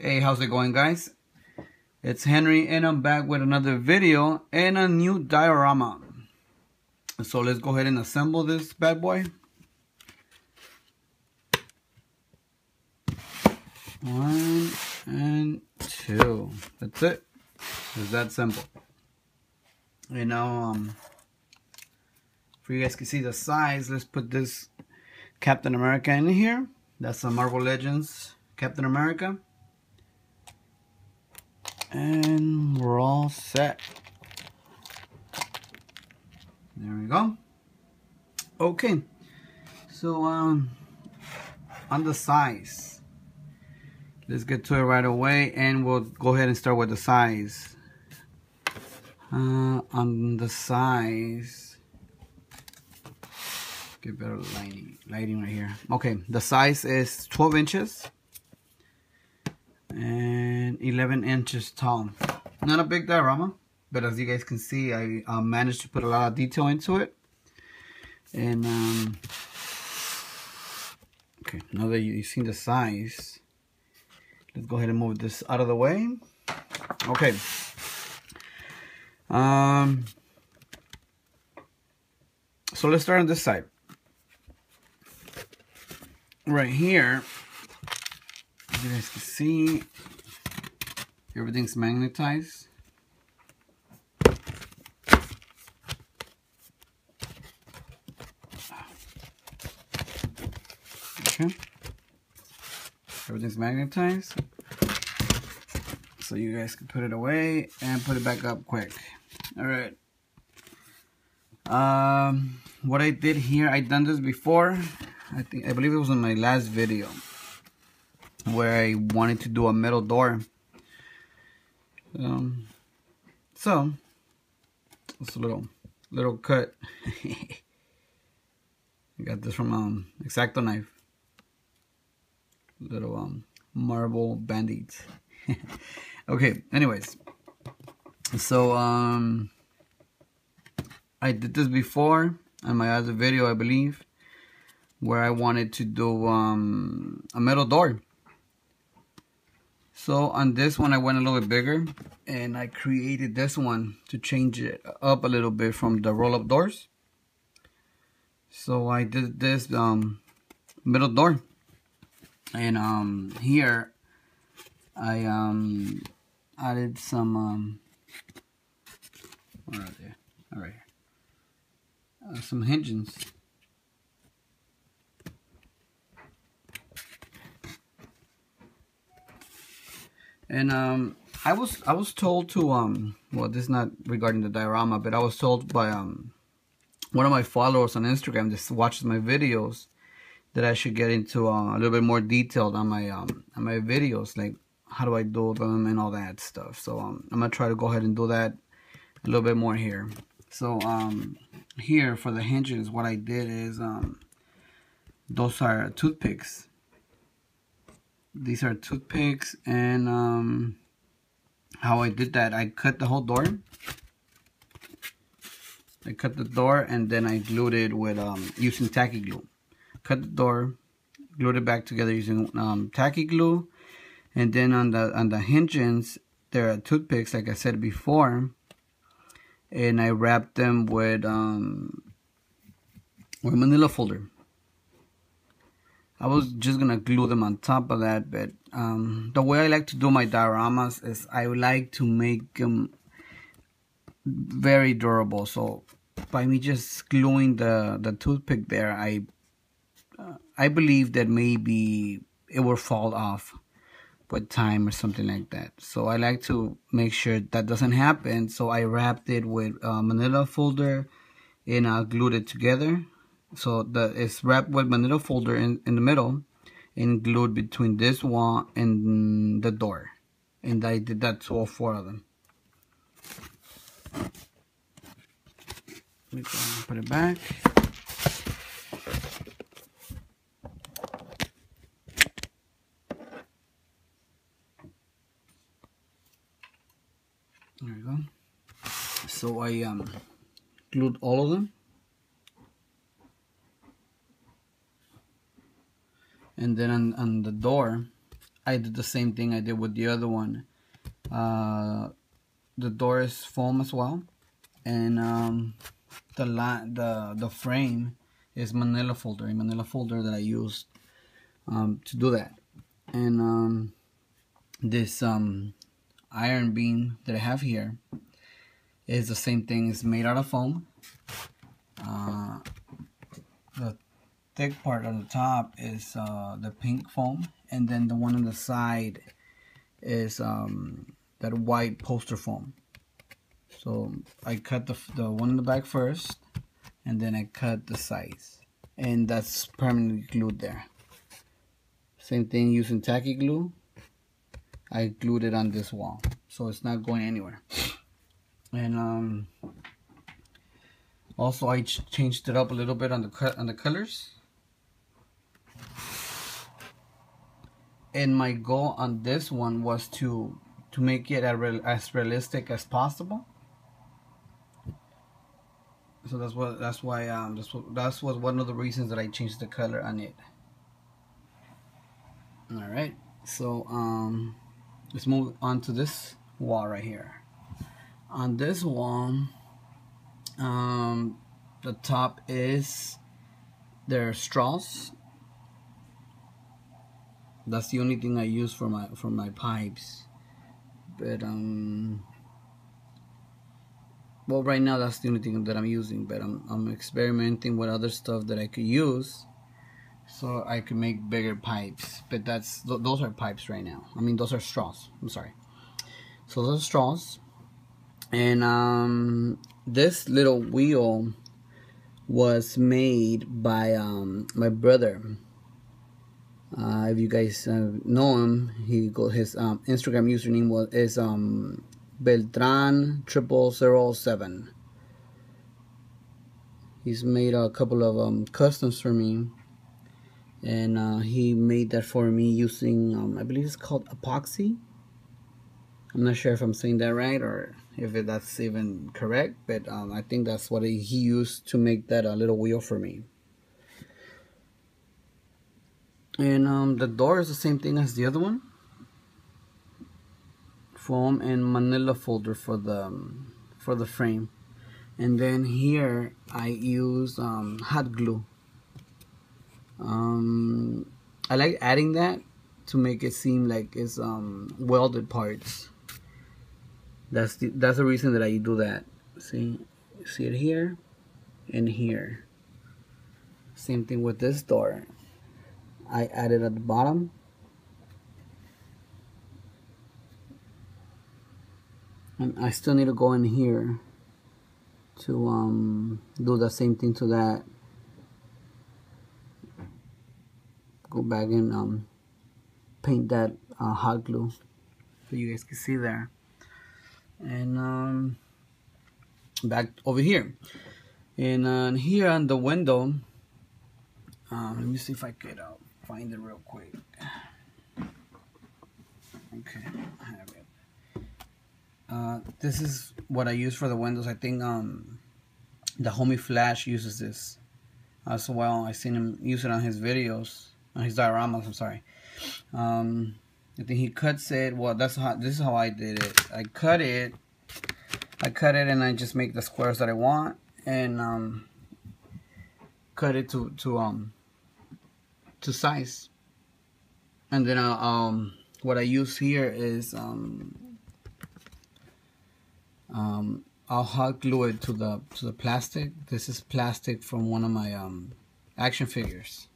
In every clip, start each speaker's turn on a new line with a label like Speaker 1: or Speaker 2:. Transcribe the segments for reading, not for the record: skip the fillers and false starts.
Speaker 1: Hey, how's it going, guys? It's Henry and I'm back with another video and a new diorama. So let's go ahead and assemble this bad boy. One and two. That's it. It's that simple. And now for you guys can see the size, let's put this Captain America in here. That's a Marvel Legends Captain America. And we're all set. There we go. Okay. So on the size, let's get to it right away, and we'll go ahead and start with the size. On the size, get better lighting right here. Okay, the size is 12 inches and 11 inches tall. Not a big diorama, but as you guys can see, I managed to put a lot of detail into it. And okay, now that you've seen the size, let's go ahead and move this out of the way. Okay. So let's start on this side. Right here, as you guys can see, everything's magnetized. Okay. Everything's magnetized. So you guys can put it away and put it back up quick. Alright. What I did here, I done this before. I believe it was in my last video where I wanted to do a metal door. So it's a little cut. I got this from X-Acto knife. Little marble band-aids. Okay, anyways. So I did this before on my other video, I believe, where I wanted to do a metal door. So on this one I went a little bit bigger, and I created this one to change it up a little bit from the roll-up doors. So I did this metal door, and here I added some where are they? All right, some hinges. And I was told to well, this is not regarding the diorama, but I was told by one of my followers on Instagram that watches my videos that I should get into a little bit more detailed on my videos, like how do I do them and all that stuff. So I'm gonna try to go ahead and do that a little bit more here. So here for the hinges, what I did is those are toothpicks. These are toothpicks, and how I did that, I cut the whole door. I cut the door and then I glued it with using tacky glue. Cut the door, glued it back together using tacky glue, and then on the hinges there are toothpicks, like I said before, and I wrapped them with manila folder. I was just gonna glue them on top of that, but the way I like to do my dioramas is I like to make them very durable. So by me just gluing the toothpick there, I believe that maybe it will fall off with time or something like that. So I like to make sure that doesn't happen. So I wrapped it with manila folder and I glued it together. So it's wrapped with manila folder in the middle and glued between this wall and the door. And I did that to all four of them. Let me go and put it back. There we go. So I glued all of them. And then on the door, I did the same thing I did with the other one. The door is foam as well, and the frame is manila folder, a manila folder that I used to do that. And this iron beam that I have here is the same thing. It's made out of foam. The thick part on the top is the pink foam, and then the one on the side is that white poster foam. So I cut the one in the back first, and then I cut the sides, and that's permanently glued there. Same thing using tacky glue. I glued it on this wall, so it's not going anywhere. And also I changed it up a little bit on the colors. And my goal on this one was to make it as realistic as possible. So that was one of the reasons that I changed the color on it. All right, so let's move on to this wall right here. On this wall, the top is their straws. That's the only thing I use for my pipes. But well, right now that's the only thing that I'm using. But I'm experimenting with other stuff that I could use, so I could make bigger pipes. But those are pipes right now. I mean, those are straws. I'm sorry. So those are straws. And this little wheel was made by my brother. If you guys know him, his Instagram username is Beltran0007. He's made a couple of customs for me, and he made that for me using I believe it's called epoxy. I'm not sure if I'm saying that right or if that's even correct, but I think that's what he used to make that little wheel for me. And the door is the same thing as the other one. Foam and manila folder for the frame. And then here I use hot glue. I like adding that to make it seem like it's welded parts. That's the reason that I do that. See it here and here. Same thing with this door. I added at the bottom. And I still need to go in here to do the same thing to that. Go back and paint that hot glue so you guys can see there. And back over here. And here on the window, let me see if I could find it real quick. Okay, I have it. This is what I use for the windows. I think the homie Flash uses this as well. I seen him use it on his videos, on his dioramas. I'm sorry. I think he cuts it. Well, this is how I did it. I cut it, and I just make the squares that I want, and cut it to size. And then what I use here is I'll hot glue it to the plastic. This is plastic from one of my action figures.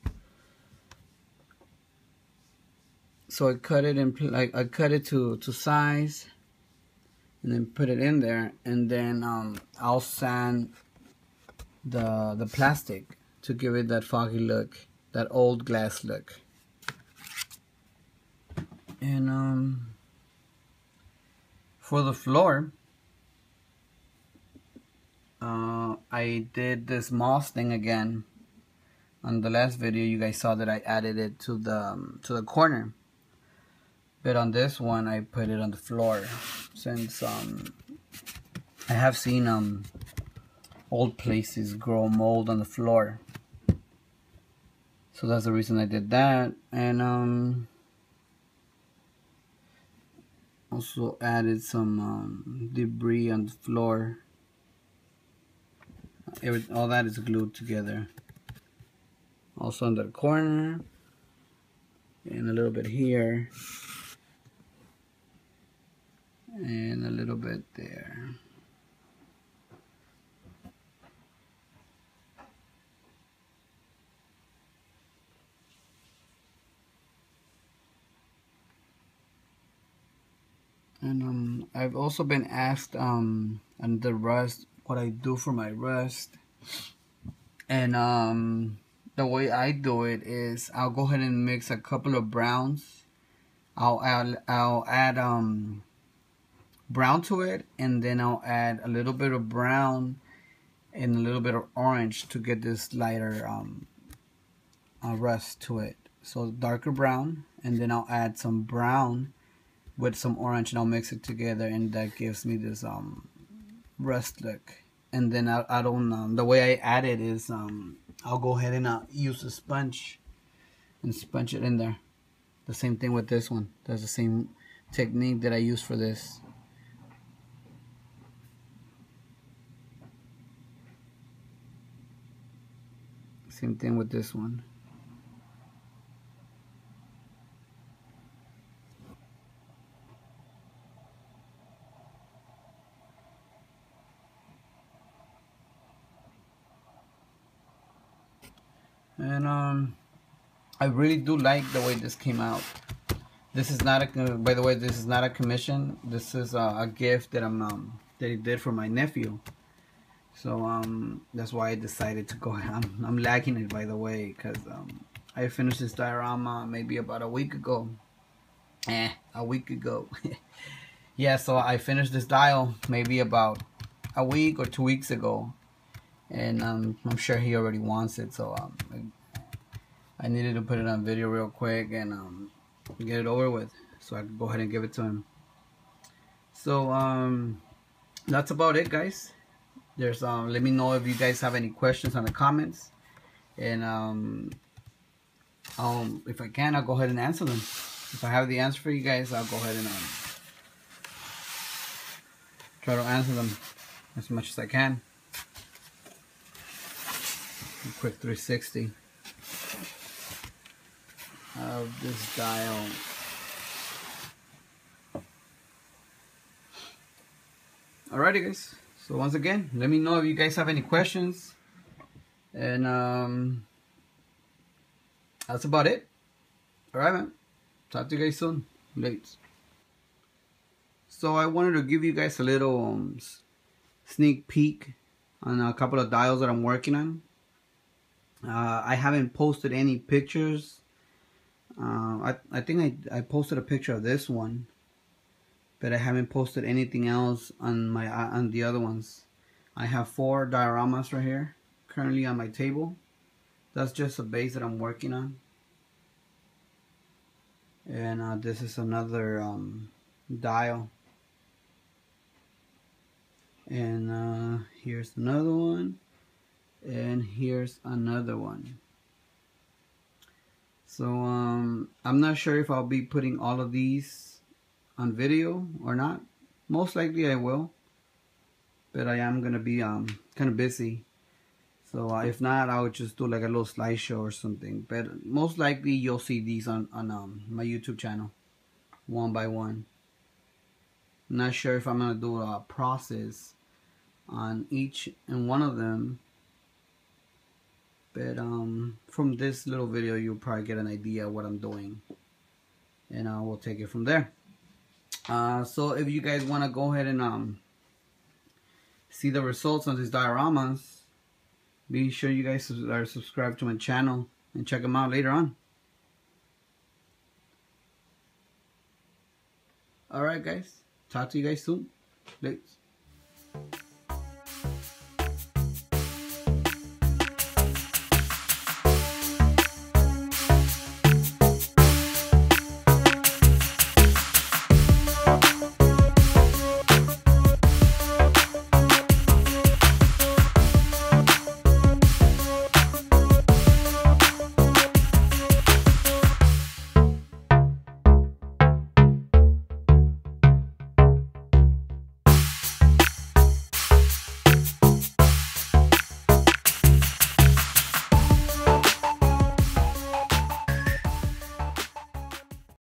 Speaker 1: So I cut it I cut it to size, and then put it in there, and then I'll sand the plastic to give it that foggy look, that old glass look. And for the floor, I did this moss thing again. On the last video, you guys saw that I added it to the corner, but on this one, I put it on the floor, since I have seen old places grow mold on the floor. So that's the reason I did that. And also added some debris on the floor. All that is glued together. Also on the corner, and a little bit here, and a little bit there. And I've also been asked on the rust, what I do for my rust. And the way I do it is I'll go ahead and mix a couple of browns. I'll add brown to it, and then I'll add a little bit of brown and a little bit of orange to get this lighter rust to it. So darker brown, and then I'll add some brown with some orange, and I'll mix it together, and that gives me this rust look. And then I don't the way I add it is I'll go ahead and use a sponge and sponge it in there. The same thing with this one. That's the same technique that I use for this. Same thing with this one. And I really do like the way this came out. This is not a, by the way, this is not a commission. This is a gift that that he did for my nephew. So that's why I decided to go ahead. I'm liking it, by the way, because I finished this diorama maybe about a week ago. A week ago. Yeah, so I finished this dial maybe about a week or 2 weeks ago, and I'm sure he already wants it. So I needed to put it on video real quick and get it over with, so I could go ahead and give it to him. So that's about it, guys. There's let me know if you guys have any questions on the comments, and if I can, I'll go ahead and answer them. If I have the answer for you guys, I'll go ahead and try to answer them as much as I can. A quick 360 of this dial. Alrighty, guys. So once again, let me know if you guys have any questions, and that's about it. Alright, man. Talk to you guys soon. Late. So I wanted to give you guys a little sneak peek on a couple of dials that I'm working on. I haven't posted any pictures. I think I posted a picture of this one, but I haven't posted anything else on the other ones. I have 4 dioramas right here currently on my table. That's just a base that I'm working on. And this is another dial. And here's another one. And here's another one. So I'm not sure if I'll be putting all of these on video or not. Most likely I will, but I am gonna be kind of busy. So if not, I would just do like a little slideshow or something. But most likely you'll see these on my YouTube channel, one by one. I'm not sure if I'm gonna do a process on each and one of them, but from this little video you'll probably get an idea of what I'm doing, and we'll take it from there. So if you guys want to go ahead and see the results on these dioramas, be sure you guys are subscribed to my channel and check them out later on. Alright, guys. Talk to you guys soon. Later.